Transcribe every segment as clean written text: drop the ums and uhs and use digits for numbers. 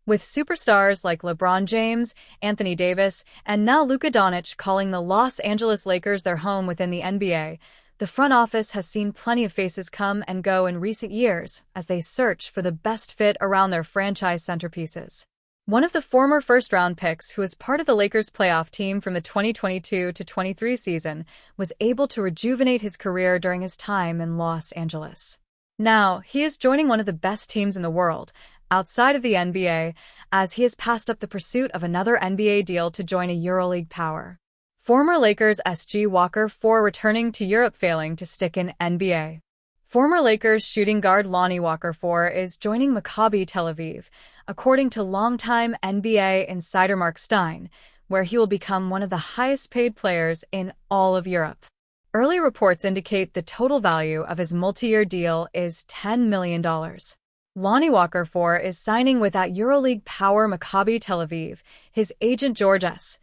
With superstars like LeBron James, Anthony Davis, and now Luka Doncic calling the Los Angeles Lakers their home within the NBA, the front office has seen plenty of faces come and go in recent years as they search for the best fit around their franchise centerpieces. One of the former first-round picks who was part of the Lakers playoff team from the 2022-23 season was able to rejuvenate his career during his time in Los Angeles. Now, he is joining one of the best teams in the world, outside of the NBA, as he has passed up the pursuit of another NBA deal to join a EuroLeague power. Former Lakers SG Walker IV returning to Europe failing to stick in NBA. Former Lakers shooting guard Lonnie Walker IV is joining Maccabi Tel Aviv, according to longtime NBA insider Mark Stein, where he will become one of the highest-paid players in all of Europe. Early reports indicate the total value of his multi-year deal is $10 million. Lonnie Walker IV is signing with that EuroLeague power Maccabi Tel Aviv. His agent George S.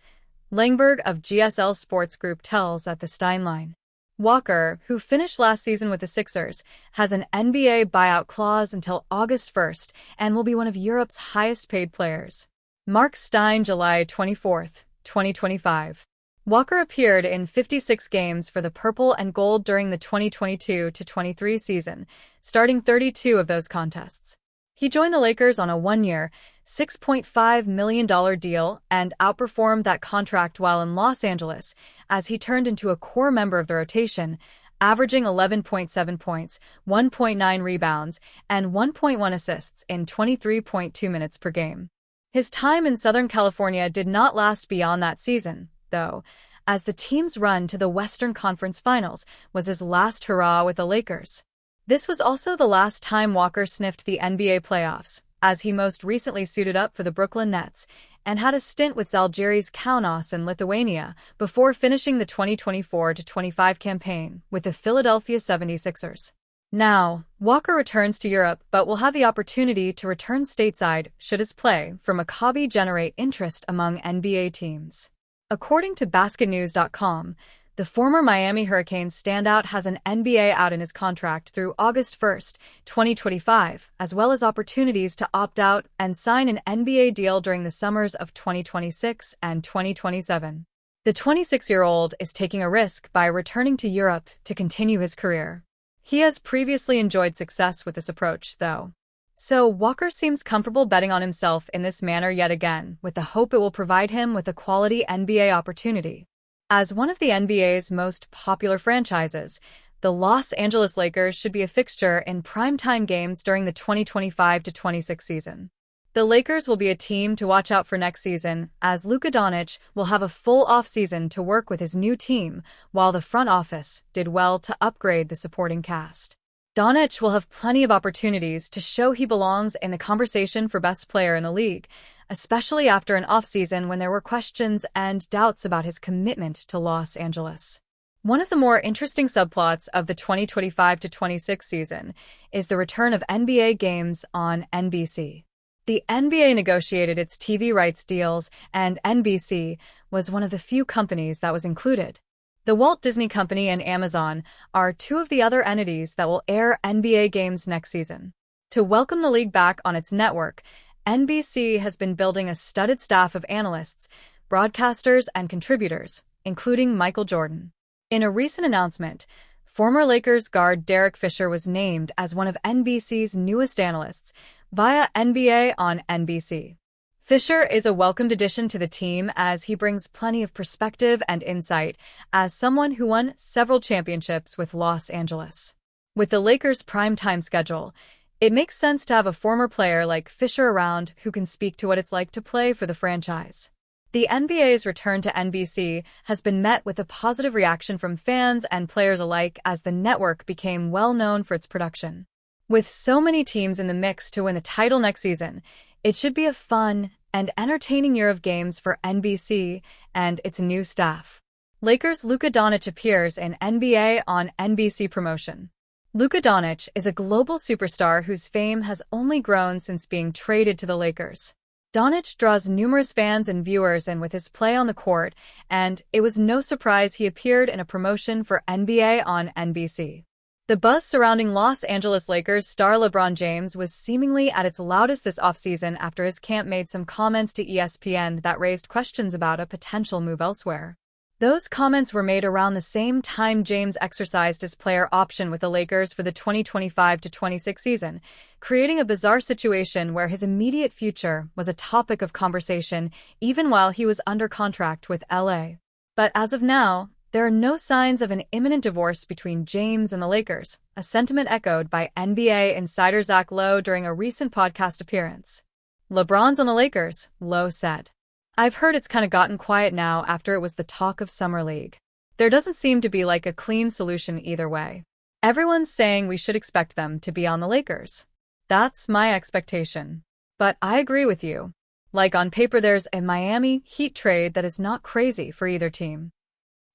Langberg of GSL Sports Group tells at the Stein line. Walker, who finished last season with the Sixers, has an NBA buyout clause until August 1st and will be one of Europe's highest-paid players. Mark Stein, July 24, 2025. Walker appeared in 56 games for the Purple and Gold during the 2022-23 season, starting 32 of those contests. He joined the Lakers on a one-year, $6.5 million deal and outperformed that contract while in Los Angeles as he turned into a core member of the rotation, averaging 11.7 points, 1.9 rebounds, and 1.1 assists in 23.2 minutes per game. His time in Southern California did not last beyond that season, though, as the team's run to the Western Conference Finals was his last hurrah with the Lakers. This was also the last time Walker sniffed the NBA playoffs, as he most recently suited up for the Brooklyn Nets and had a stint with Žalgiris Kaunas in Lithuania before finishing the 2024-25 campaign with the Philadelphia 76ers. Now, Walker returns to Europe but will have the opportunity to return stateside should his play for Maccabi generate interest among NBA teams. According to BasketNews.com, the former Miami Hurricanes standout has an NBA out in his contract through August 1, 2025, as well as opportunities to opt out and sign an NBA deal during the summers of 2026 and 2027. The 26-year-old is taking a risk by returning to Europe to continue his career. He has previously enjoyed success with this approach, though. So Walker seems comfortable betting on himself in this manner yet again, with the hope it will provide him with a quality NBA opportunity. As one of the NBA's most popular franchises, the Los Angeles Lakers should be a fixture in primetime games during the 2025-26 season. The Lakers will be a team to watch out for next season, as Luka Doncic will have a full offseason to work with his new team, while the front office did well to upgrade the supporting cast. Doncic will have plenty of opportunities to show he belongs in the conversation for best player in the league, especially after an offseason when there were questions and doubts about his commitment to Los Angeles. One of the more interesting subplots of the 2025-26 season is the return of NBA games on NBC. The NBA negotiated its TV rights deals, and NBC was one of the few companies that was included. The Walt Disney Company and Amazon are two of the other entities that will air NBA games next season. To welcome the league back on its network, NBC has been building a studded staff of analysts, broadcasters, and contributors, including Michael Jordan. In a recent announcement, former Lakers guard Derek Fisher was named as one of NBC's newest analysts via NBA on NBC. Fisher is a welcomed addition to the team as he brings plenty of perspective and insight as someone who won several championships with Los Angeles. With the Lakers' primetime schedule, it makes sense to have a former player like Fisher around who can speak to what it's like to play for the franchise. The NBA's return to NBC has been met with a positive reaction from fans and players alike as the network became well known for its production. With so many teams in the mix to win the title next season, it should be a fun and entertaining year of games for NBC and its new staff. Lakers' Luka Doncic appears in NBA on NBC promotion. Luka Doncic is a global superstar whose fame has only grown since being traded to the Lakers. Doncic draws numerous fans and viewers in with his play on the court, and it was no surprise he appeared in a promotion for NBA on NBC. The buzz surrounding Los Angeles Lakers star LeBron James was seemingly at its loudest this offseason after his camp made some comments to ESPN that raised questions about a potential move elsewhere. Those comments were made around the same time James exercised his player option with the Lakers for the 2025-26 season, creating a bizarre situation where his immediate future was a topic of conversation even while he was under contract with LA. But as of now, there are no signs of an imminent divorce between James and the Lakers, a sentiment echoed by NBA insider Zach Lowe during a recent podcast appearance. "LeBron's on the Lakers," Lowe said. "I've heard it's kind of gotten quiet now after it was the talk of Summer League. There doesn't seem to be like a clean solution either way. Everyone's saying we should expect them to be on the Lakers. That's my expectation. But I agree with you. Like on paper there's a Miami Heat trade that is not crazy for either team."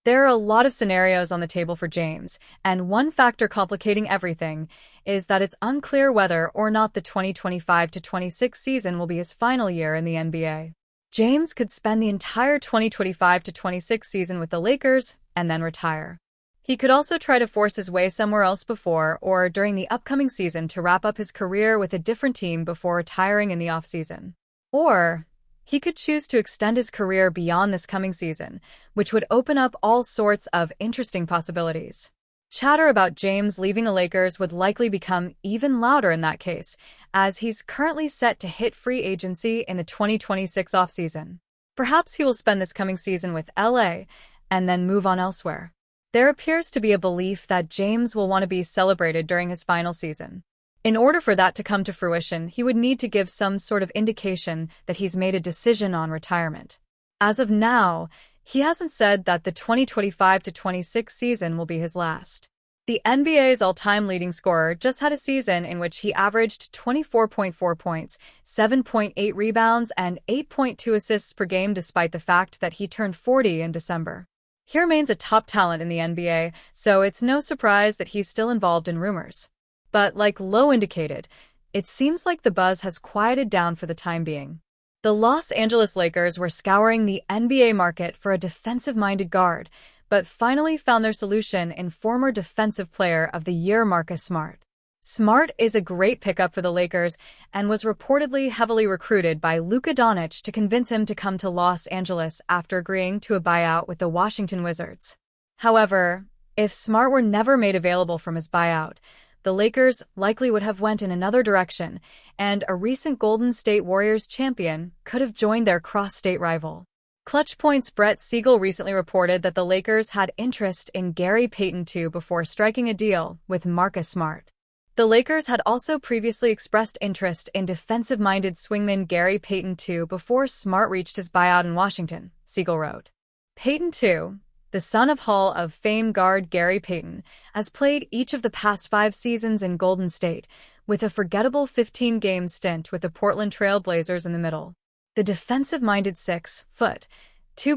There are a lot of scenarios on the table for James, and one factor complicating everything is that it's unclear whether or not the 2025-26 season will be his final year in the NBA. James could spend the entire 2025-26 season with the Lakers and then retire. He could also try to force his way somewhere else before or during the upcoming season to wrap up his career with a different team before retiring in the offseason. Or he could choose to extend his career beyond this coming season, which would open up all sorts of interesting possibilities. Chatter about James leaving the Lakers would likely become even louder in that case, as he's currently set to hit free agency in the 2026 offseason. Perhaps he will spend this coming season with LA and then move on elsewhere. There appears to be a belief that James will want to be celebrated during his final season. In order for that to come to fruition, he would need to give some sort of indication that he's made a decision on retirement. As of now, he hasn't said that the 2025-26 season will be his last. The NBA's all-time leading scorer just had a season in which he averaged 24.4 points, 7.8 rebounds, and 8.2 assists per game despite the fact that he turned 40 in December. He remains a top talent in the NBA, so it's no surprise that he's still involved in rumors. But like Lowe indicated, it seems like the buzz has quieted down for the time being. The Los Angeles Lakers were scouring the NBA market for a defensive-minded guard, but finally found their solution in former Defensive Player of the Year Marcus Smart. Smart is a great pickup for the Lakers and was reportedly heavily recruited by Luka Doncic to convince him to come to Los Angeles after agreeing to a buyout with the Washington Wizards. However, if Smart were never made available from his buyout, the Lakers likely would have went in another direction, and a recent Golden State Warriors champion could have joined their cross-state rival. Clutch Point's Brett Siegel recently reported that the Lakers had interest in Gary Payton II before striking a deal with Marcus Smart. The Lakers had also previously expressed interest in defensive-minded swingman Gary Payton II before Smart reached his buyout in Washington, Siegel wrote. Payton II, the son of Hall of Fame guard Gary Payton, has played each of the past 5 seasons in Golden State, with a forgettable 15-game stint with the Portland Trail Blazers in the middle. The defensive-minded 6'2"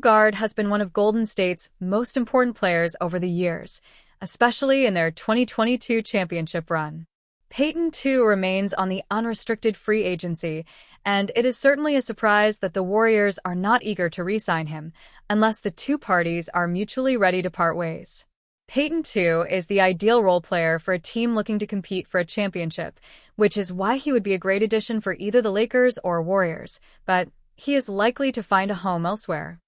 guard has been one of Golden State's most important players over the years, especially in their 2022 championship run. Payton II remains on the unrestricted free agency, and it is certainly a surprise that the Warriors are not eager to re-sign him, unless the two parties are mutually ready to part ways. Payton II is the ideal role player for a team looking to compete for a championship, which is why he would be a great addition for either the Lakers or Warriors, but he is likely to find a home elsewhere.